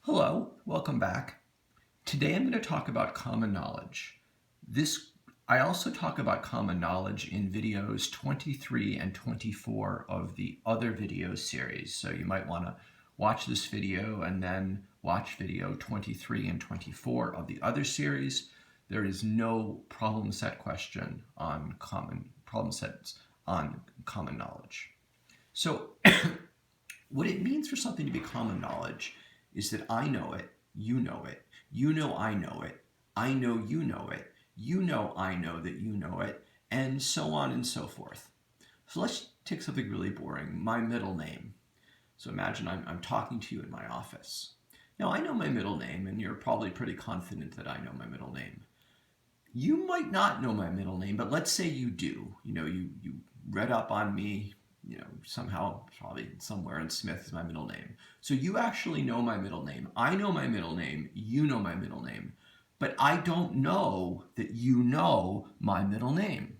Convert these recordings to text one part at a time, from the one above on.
Hello, welcome back. Today I'm going to talk about common knowledge. I also talk about common knowledge in videos 23 and 24 of the other video series. So you might want to watch this video and then watch video 23 and 24 of the other series. There is no problem set question on common knowledge. So what it means for something to be common knowledge is that I know it, you know it, you know I know it, I know you know it, you know I know that you know it, and so on and so forth. So let's take something really boring, my middle name. So imagine I'm talking to you in my office. Now I know my middle name, and you're probably pretty confident that I know my middle name. You might not know my middle name, but let's say you do. You read up on me, somehow, probably somewhere in Smith is my middle name. So you actually know my middle name. I know my middle name. You know my middle name. But I don't know that you know my middle name.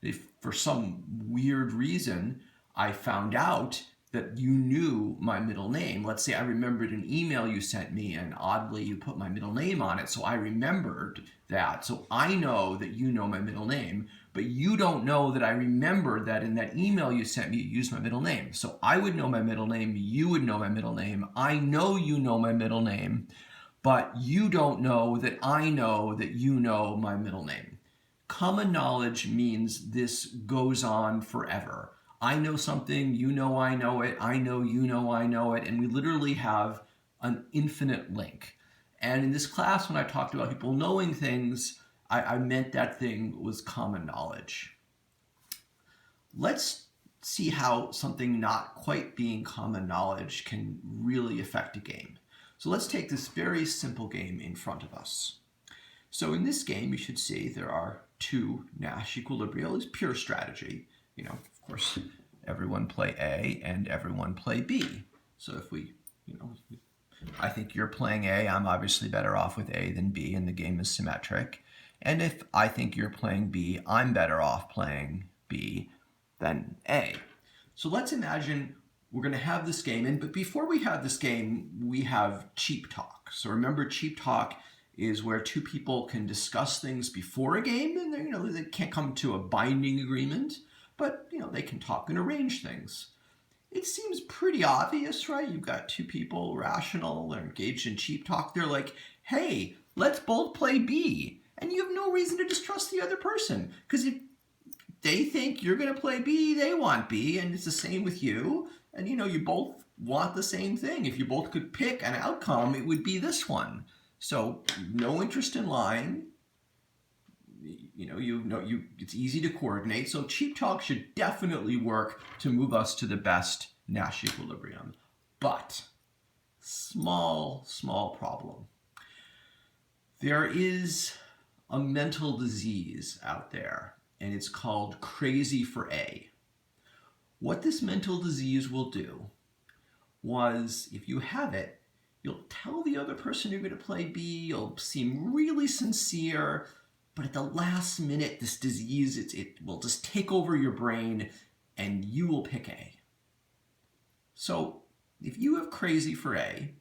If for some weird reason I found out that you knew my middle name, let's say I remembered an email you sent me and oddly you put my middle name on it, so I remembered that. So I know that you know my middle name, but you don't know that I remembered that in that email you sent me, you used my middle name. So I would know my middle name, you would know my middle name, I know you know my middle name, but you don't know that I know that you know my middle name. Common knowledge means this goes on forever. I know something, you know I know it, I know you know I know it, and we literally have an infinite link. And in this class, when I talked about people knowing things, I meant that thing was common knowledge. Let's see how something not quite being common knowledge can really affect a game. So let's take this very simple game in front of us. So in this game, you should see there are two Nash equilibria. It's pure strategy. Of course, everyone play A and everyone play B. So if I think you're playing A, I'm obviously better off with A than B, and the game is symmetric. And if I think you're playing B, I'm better off playing B than A. So let's imagine we're going to have this game, but before we have this game, we have cheap talk. So remember, cheap talk is where two people can discuss things before a game, and they can't come to a binding agreement, but they can talk and arrange things. It seems pretty obvious, right? You've got two people, rational, they're engaged in cheap talk. They're like, hey, let's both play B. And you have no reason to distrust the other person, because if they think you're going to play B, they want B, and it's the same with you. And you both want the same thing. If you both could pick an outcome, it would be this one. So no interest in lying. It's easy to coordinate. So cheap talk should definitely work to move us to the best Nash equilibrium. But small problem. There is a mental disease out there, and it's called crazy for A. What this mental disease will do was, if you have it, you'll tell the other person you're going to play B, you'll seem really sincere, but at the last minute, this disease, it will just take over your brain and you will pick A. So if you have crazy for A,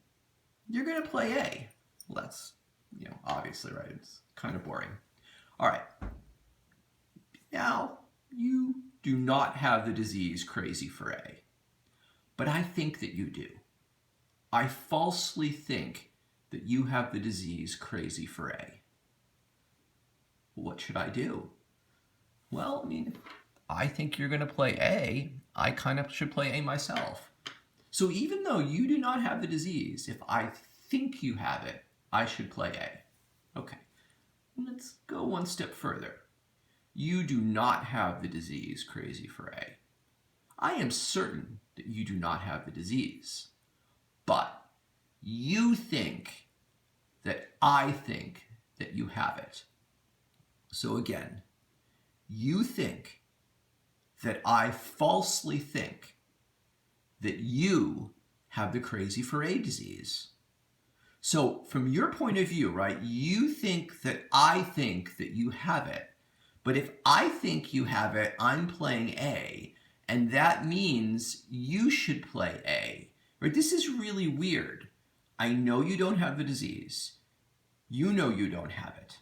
you're going to play A. Well, that's, obviously, right? It's kind of boring. All right. Now, you do not have the disease crazy for A, but I think that you do. I falsely think that you have the disease crazy for A. What should I do? Well, I think you're going to play A. I kind of should play A myself. So even though you do not have the disease, if I think you have it, I should play A. Okay, let's go one step further. You do not have the disease crazy for A. I am certain that you do not have the disease, but you think that I think that you have it. So again, you think that I falsely think that you have the crazy for A disease. So from your point of view, right, you think that I think that you have it. But if I think you have it, I'm playing A, and that means you should play A. Right? This is really weird. I know you don't have the disease. You know you don't have it.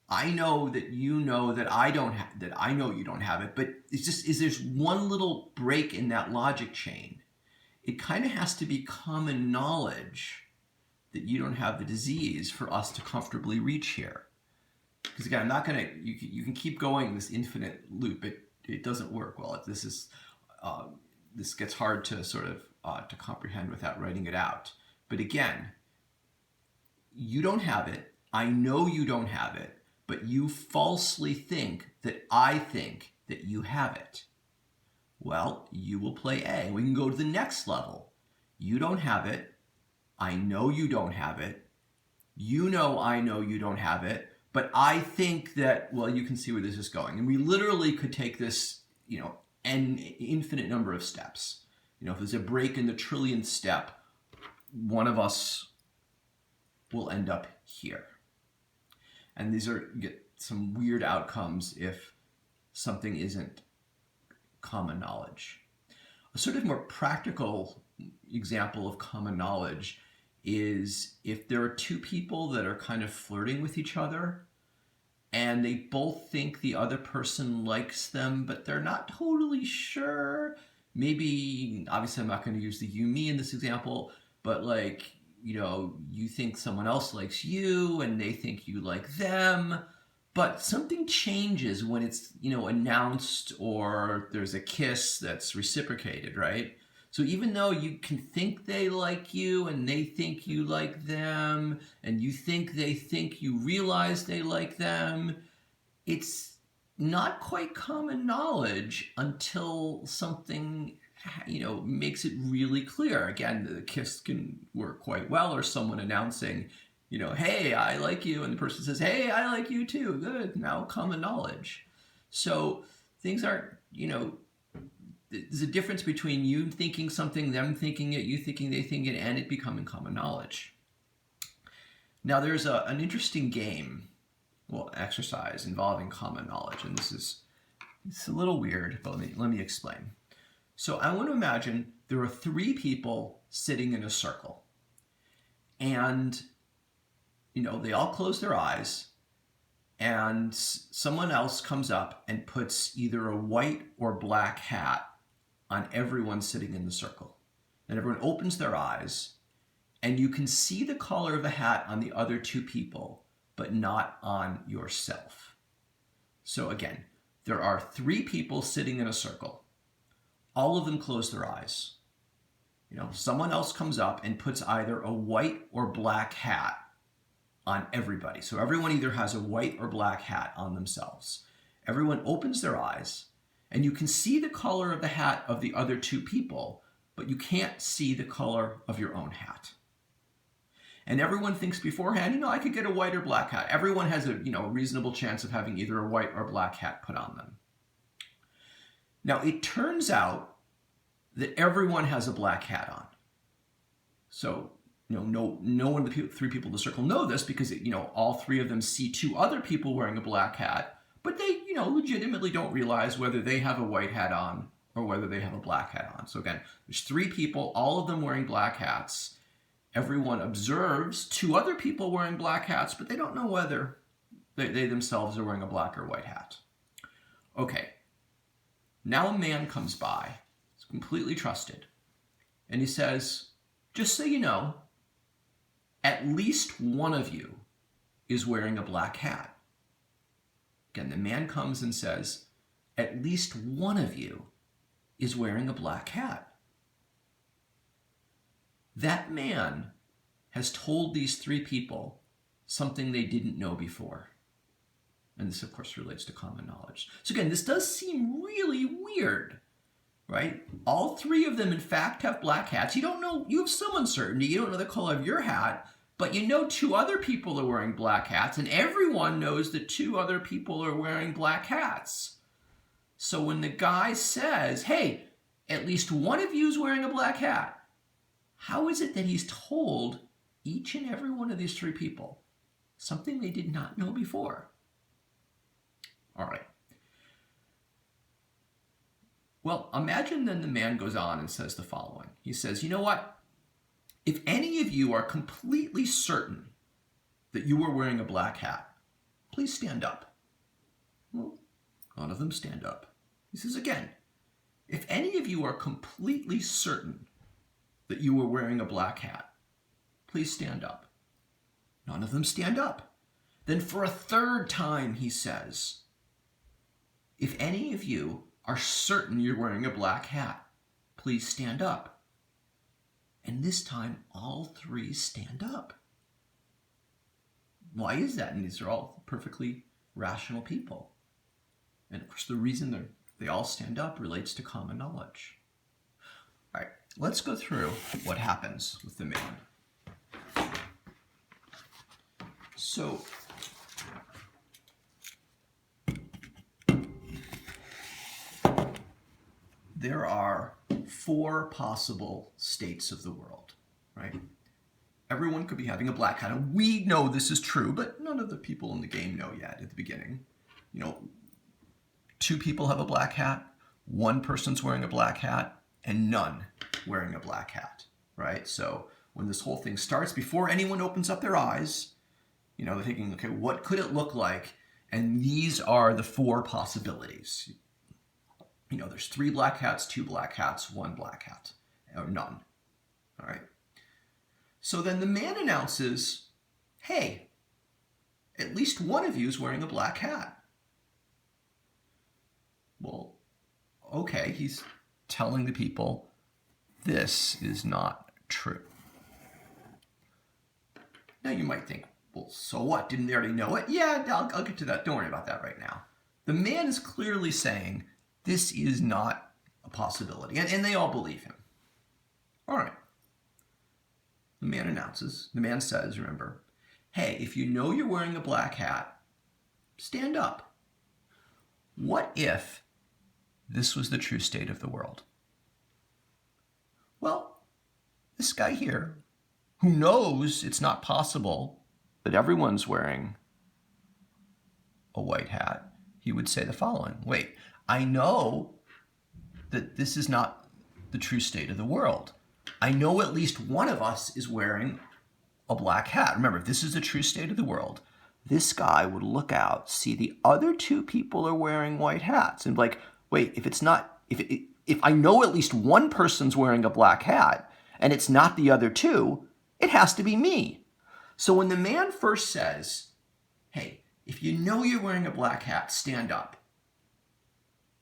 I know that you know that I don't have that I know you don't have it, but it's just is there's one little break in that logic chain. It kind of has to be common knowledge that you don't have the disease for us to comfortably reach here. Because again, I'm not gonna. You can keep going this infinite loop. It doesn't work well. This gets hard to sort of to comprehend without writing it out. But again, you don't have it. I know you don't have it, but you falsely think that I think that you have it. Well, you will play A. We can go to the next level. You don't have it. I know you don't have it. You know I know you don't have it. But I think that, well, you can see where this is going. And we literally could take this, an infinite number of steps. If there's a break in the trillionth step, one of us will end up here. And these get some weird outcomes if something isn't common knowledge. A sort of more practical example of common knowledge is if there are two people that are kind of flirting with each other and they both think the other person likes them, but they're not totally sure. Maybe, obviously I'm not going to use the you, me in this example, but you think someone else likes you and they think you like them, but something changes when it's, announced or there's a kiss that's reciprocated, right? So even though you can think they like you and they think you like them and you think they think you realize they like them, it's not quite common knowledge until something, makes it really clear. Again, the kiss can work quite well, or someone announcing, hey, I like you, and the person says, hey, I like you too. Good, now common knowledge. So things aren't, there's a difference between you thinking something, them thinking it, you thinking they think it, and it becoming common knowledge. Now there's an interesting game, exercise involving common knowledge, and it's a little weird, but let me explain. So I want to imagine there are three people sitting in a circle, and they all close their eyes, and someone else comes up and puts either a white or black hat on everyone sitting in the circle. And everyone opens their eyes, and you can see the color of the hat on the other two people, but not on yourself. So again, there are three people sitting in a circle. All of them close their eyes. Someone else comes up and puts either a white or black hat on everybody. So everyone either has a white or black hat on themselves. Everyone opens their eyes, and you can see the color of the hat of the other two people, but you can't see the color of your own hat. And everyone thinks beforehand, I could get a white or black hat. Everyone has a reasonable chance of having either a white or black hat put on them. Now, it turns out that everyone has a black hat on. So, no one of the three people in the circle know this because, all three of them see two other people wearing a black hat, but they, legitimately don't realize whether they have a white hat on or whether they have a black hat on. So again, there's three people, all of them wearing black hats. Everyone observes two other people wearing black hats, but they don't know whether they themselves are wearing a black or white hat. Okay, now a man comes by, he's completely trusted, and he says, just so you know, at least one of you is wearing a black hat. Again, the man comes and says, at least one of you is wearing a black hat. That man has told these three people something they didn't know before. And this, of course, relates to common knowledge. So again, this does seem really weird, right? All three of them, in fact, have black hats. You don't know, you have some uncertainty. You don't know the color of your hat, but two other people are wearing black hats, and everyone knows that two other people are wearing black hats. So when the guy says, hey, at least one of you is wearing a black hat, how is it that he's told each and every one of these three people something they did not know before? All right. Well, imagine then the man goes on and says the following. He says, you know what? If any of you are completely certain that you are wearing a black hat, please stand up. Well, none of them stand up. He says again, if any of you are completely certain that you are wearing a black hat, please stand up. None of them stand up. Then for a third time he says, if any of you are certain you're wearing a black hat, please stand up. And this time all three stand up. Why is that? And these are all perfectly rational people. And of course the reason they all stand up relates to common knowledge. All right, let's go through what happens with the man. So there are 4 possible states of the world, right? Everyone could be having a black hat, and we know this is true, but none of the people in the game know yet at the beginning. 2 people have a black hat, 1 person's wearing a black hat, and none wearing a black hat, right? So when this whole thing starts, before anyone opens up their eyes, they're thinking, okay, what could it look like? And these are the 4 possibilities. There's 3 black hats, 2 black hats, 1 black hat, or none. All right. So then the man announces, hey, at least one of you is wearing a black hat. Well, okay, he's telling the people this is not true. Now you might think, well, so what? Didn't they already know it? Yeah, I'll get to that. Don't worry about that right now. The man is clearly saying this is not a possibility, and they all believe him. All right. The man says, remember, hey, if you know you're wearing a black hat, stand up. What if this was the true state of the world? Well, this guy here, who knows it's not possible that everyone's wearing a white hat, he would say the following, wait, I know that this is not the true state of the world. I know at least one of us is wearing a black hat. Remember, if this is the true state of the world, this guy would look out, see the other 2 people are wearing white hats, and be like, wait, if I know at least one person's wearing a black hat, and it's not the other 2, it has to be me. So when the man first says, hey, if you know you're wearing a black hat, stand up.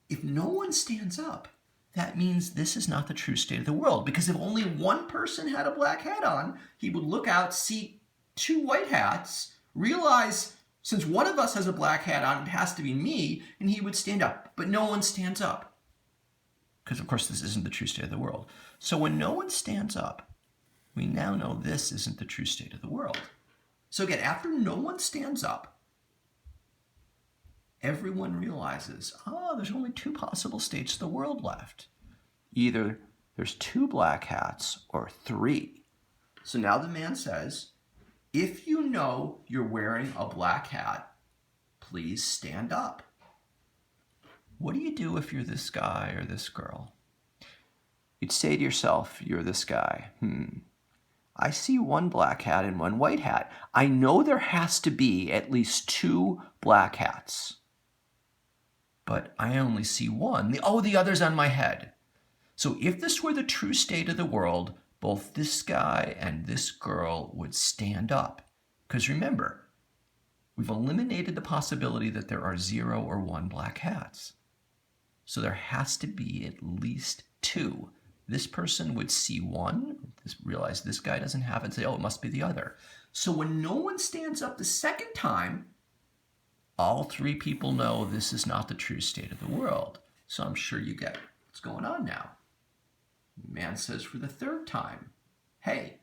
If no one stands up, that means this is not the true state of the world. Because if only one person had a black hat on, he would look out, see 2 white hats, realize since one of us has a black hat on, it has to be me, and he would stand up. But no one stands up. Because, of course, this isn't the true state of the world. So when no one stands up, we now know this isn't the true state of the world. So again, after no one stands up, everyone realizes, there's only 2 possible states of the world left. Either there's 2 black hats or 3. So now the man says, if you know you're wearing a black hat, please stand up. What do you do if you're this guy or this girl? You'd say to yourself, you're this guy. I see 1 black hat and 1 white hat. I know there has to be at least 2 black hats. But I only see 1. The other's on my head. So if this were the true state of the world, both this guy and this girl would stand up. Because remember, we've eliminated the possibility that there are 0 or 1 black hats. So there has to be at least 2. This person would see 1, realize this guy doesn't have it, and say, it must be the other. So when no one stands up the second time, all 3 people know this is not the true state of the world. So I'm sure you get what's going on now. The man says for the 3rd time, hey,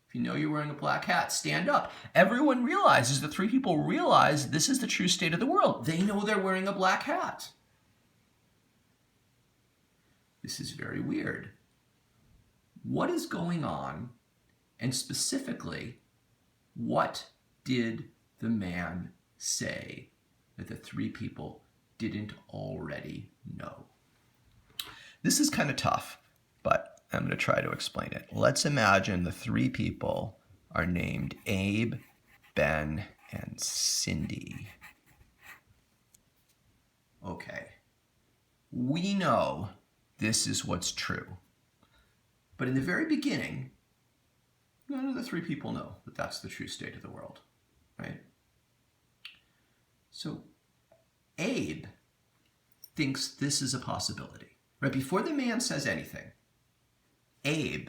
if you know you're wearing a black hat, stand up. Everyone realizes, the 3 people realize this is the true state of the world. They know they're wearing a black hat. This is very weird. What is going on? And specifically, what did the man say that the 3 people didn't already know? This is kind of tough, but I'm going to try to explain it. Let's imagine the three people are named Abe, Ben, and Cindy. Okay. We know this is what's true. But in the very beginning, none of the three people know that that's the true state of the world, right? So Abe thinks this is a possibility. Right before the man says anything, Abe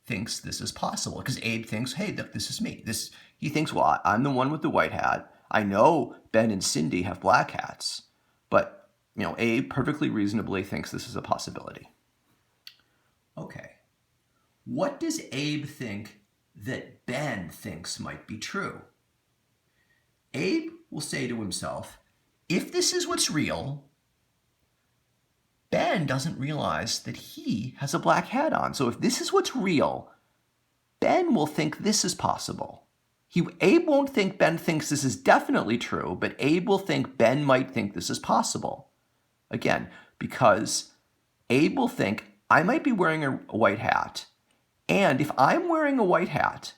thinks this is possible because Abe thinks, hey, look, this is me. He thinks, well, I'm the one with the white hat. I know Ben and Cindy have black hats, but Abe perfectly reasonably thinks this is a possibility. Okay. What does Abe think that Ben thinks might be true? Abe will say to himself, if this is what's real, Ben doesn't realize that he has a black hat on. So if this is what's real, Ben will think this is possible. Abe won't think Ben thinks this is definitely true, but Abe will think Ben might think this is possible. Again, because Abe will think, I might be wearing a white hat, and if I'm wearing a white hat,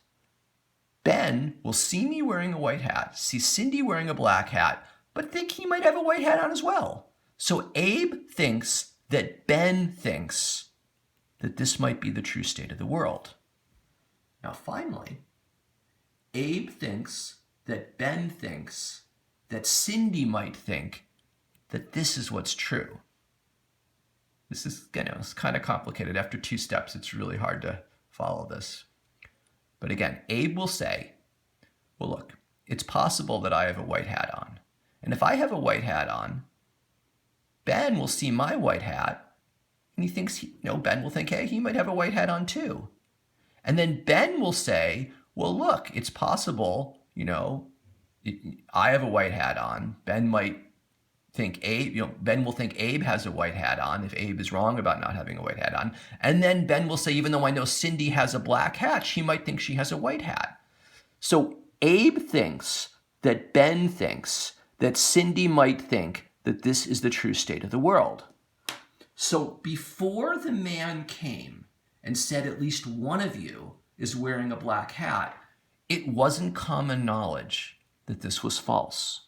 Ben will see me wearing a white hat, see Cindy wearing a black hat, but think he might have a white hat on as well. So Abe thinks that Ben thinks that this might be the true state of the world. Now finally, Abe thinks that Ben thinks that Cindy might think that this is what's true. This is, it's kind of complicated. After two steps, it's really hard to follow this. But again, Abe will say, well, look, it's possible that I have a white hat on. And if I have a white hat on, Ben will see my white hat, and he thinks, Ben will think, hey, he might have a white hat on too. And then Ben will say, well, look, it's possible, I have a white hat on. Ben might think Ben will think Abe has a white hat on if Abe is wrong about not having a white hat on. And then Ben will say, even though I know Cindy has a black hat, she might think she has a white hat. So Abe thinks that Ben thinks that Cindy might think that this is the true state of the world. So before the man came and said at least one of you is wearing a black hat, it wasn't common knowledge that this was false.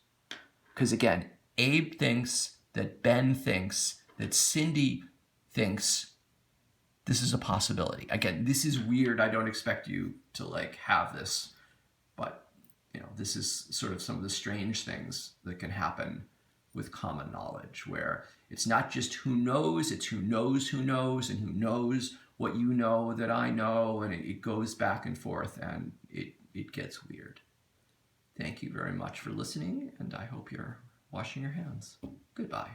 Because again, Abe thinks that Ben thinks that Cindy thinks this is a possibility. Again, this is weird. I don't expect you to have this, but this is sort of some of the strange things that can happen with common knowledge, where it's not just who knows, it's who knows, and who knows what you know that I know, and it goes back and forth, and it gets weird. Thank you very much for listening, and I hope you're washing your hands. Goodbye.